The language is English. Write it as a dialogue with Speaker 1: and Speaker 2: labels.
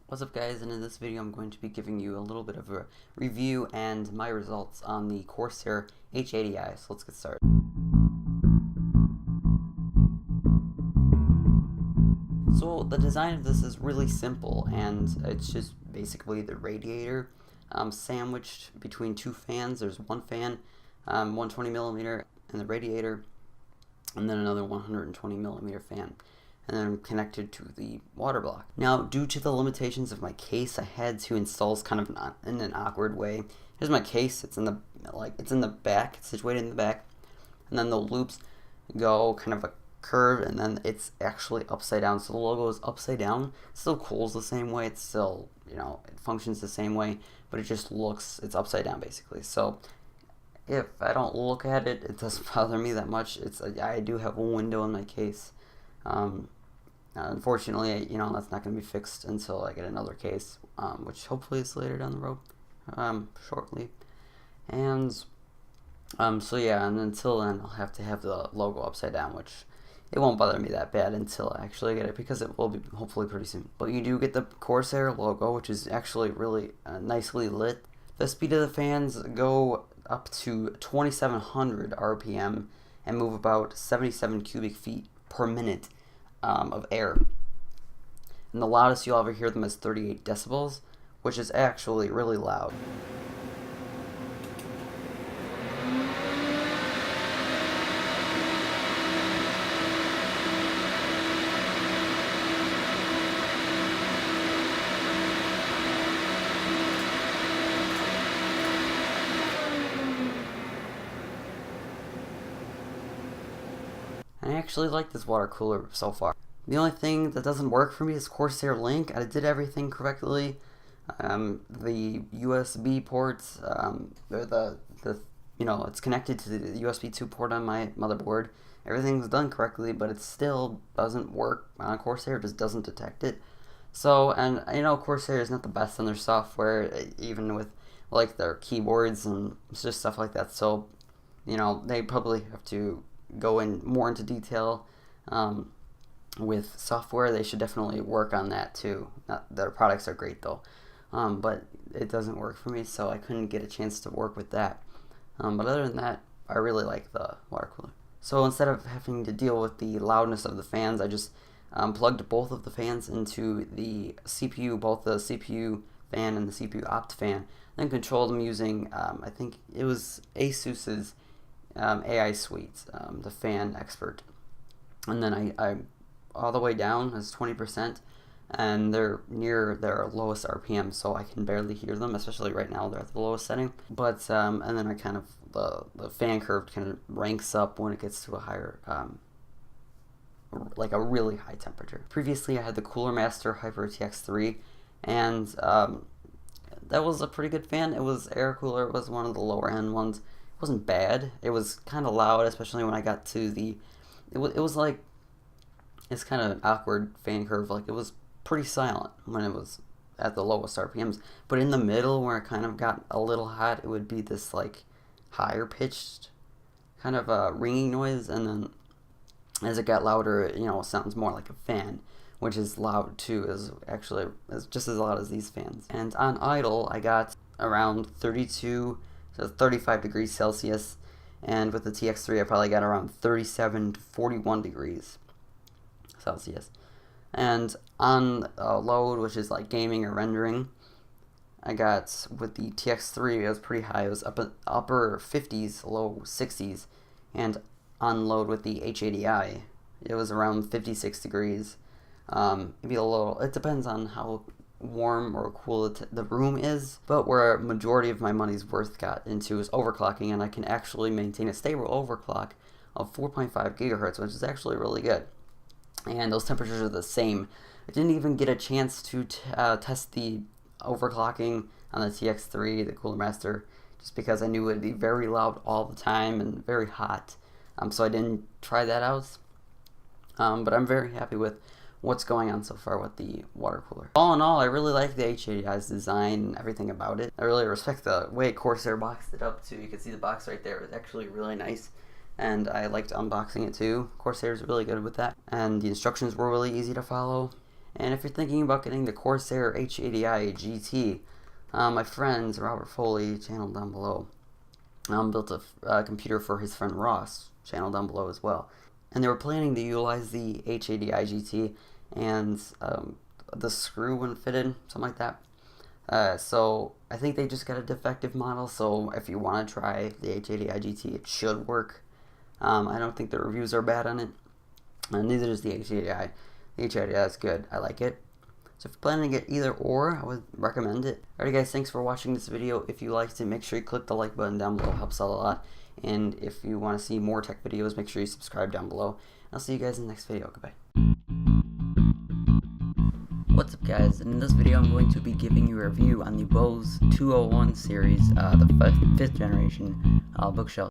Speaker 1: What's up guys, and in this video I'm going to be giving you a little bit of a review and my results on the Corsair H80i, so let's get started. So the design of this is really simple, and it's just basically the radiator sandwiched between two fans. There's one fan, 120mm in the radiator, and then another 120mm fan, and then connected to the water block. Now, due to the limitations of my case, I had to install this kind of in an awkward way. Here's my case. It's in the back. It's situated in the back, and then the loops go kind of a curve, and then it's actually upside down. So the logo is upside down. It still cools the same way. It's still, it functions the same way, but it just looks, it's upside down basically. So if I don't look at it, it doesn't bother me that much. I do have a window in my case. Unfortunately, that's not going to be fixed until I get another case, which hopefully is later down the road, shortly. And so yeah, and until then, I'll have to have the logo upside down, which it won't bother me that bad until I actually get it, because it will be hopefully pretty soon. But you do get the Corsair logo, which is actually really nicely lit. The speed of the fans go up to 2,700 RPM and move about 77 cubic feet per minute of air. And the loudest you'll ever hear them is 38 decibels, which is actually really loud. I actually like this water cooler so far. The only thing that doesn't work for me is Corsair Link. I did everything correctly. The USB ports, it's connected to the USB 2 port on my motherboard. Everything's done correctly, but it still doesn't work on Corsair. It just doesn't detect it. So, and Corsair is not the best on their software, even with like their keyboards and just stuff like that. So, they probably have to go in more into detail with software. They should definitely work on that too. Their products are great though, but it doesn't work for me, so I couldn't get a chance to work with that. But other than that, I really like the water cooler. So instead of having to deal with the loudness of the fans, I just plugged both of the fans into the CPU, both the CPU fan and the CPU opt fan, then controlled them using I think it was Asus's AI Suite, the fan expert. And then I all the way down is 20%, and they're near their lowest RPM, so I can barely hear them, especially right now they're at the lowest setting. But and then I kind of the fan curve kind of ranks up when it gets to a higher like a really high temperature. Previously I had the Cooler Master Hyper TX3, and that was a pretty good fan. It was air cooler. It was one of the lower end ones. It wasn't bad. It was kind of loud, especially when I got to the it was like, it's kind of an awkward fan curve. Like, it was pretty silent when it was at the lowest RPMs, but in the middle where it kind of got a little hot, it would be this like higher pitched kind of a ringing noise, and then as it got louder, it sounds more like a fan, which is loud too. Is just as loud as these fans. And on idle, I got around 32 to 35 degrees Celsius, and with the TX3 I probably got around 37 to 41 degrees Celsius. And on load, which is like gaming or rendering, I got, with the TX3, it was pretty high. It was upper 50s, low 60s. And on load with the H80i, it was around 56 degrees. Maybe a little, it depends on how warm or cool the room is, but where a majority of my money's worth got into is overclocking, and I can actually maintain a stable overclock of 4.5 gigahertz, which is actually really good. And those temperatures are the same. I didn't even get a chance to test the overclocking on the TX3, the Cooler Master, just because I knew it would be very loud all the time and very hot. So I didn't try that out. But I'm very happy with what's going on so far with the water cooler. All in all, I really like the H80i's design and everything about it. I really respect the way Corsair boxed it up too. You can see the box right there. It's actually really nice, and I liked unboxing it too. Corsair's really good with that, and the instructions were really easy to follow. And if you're thinking about getting the Corsair H80i GT, my friend Robert Foley, channel down below, built a computer for his friend Ross, channel down below as well. And they were planning to utilize the H80i GT, and the screw wouldn't fit in, something like that. So I think they just got a defective model, so if you want to try the H80i GT, it should work. I don't think the reviews are bad on it, neither is the H80i. The H80i is good, I like it. So if you're planning to get either or, I would recommend it. Alright guys, thanks for watching this video. If you liked it, make sure you click the like button down below, it helps out a lot. And if you want to see more tech videos, make sure you subscribe down below. I'll see you guys in the next video. Goodbye. What's up guys, in this video I'm going to be giving you a review on the Bose 201 series, the 5th generation bookshelf.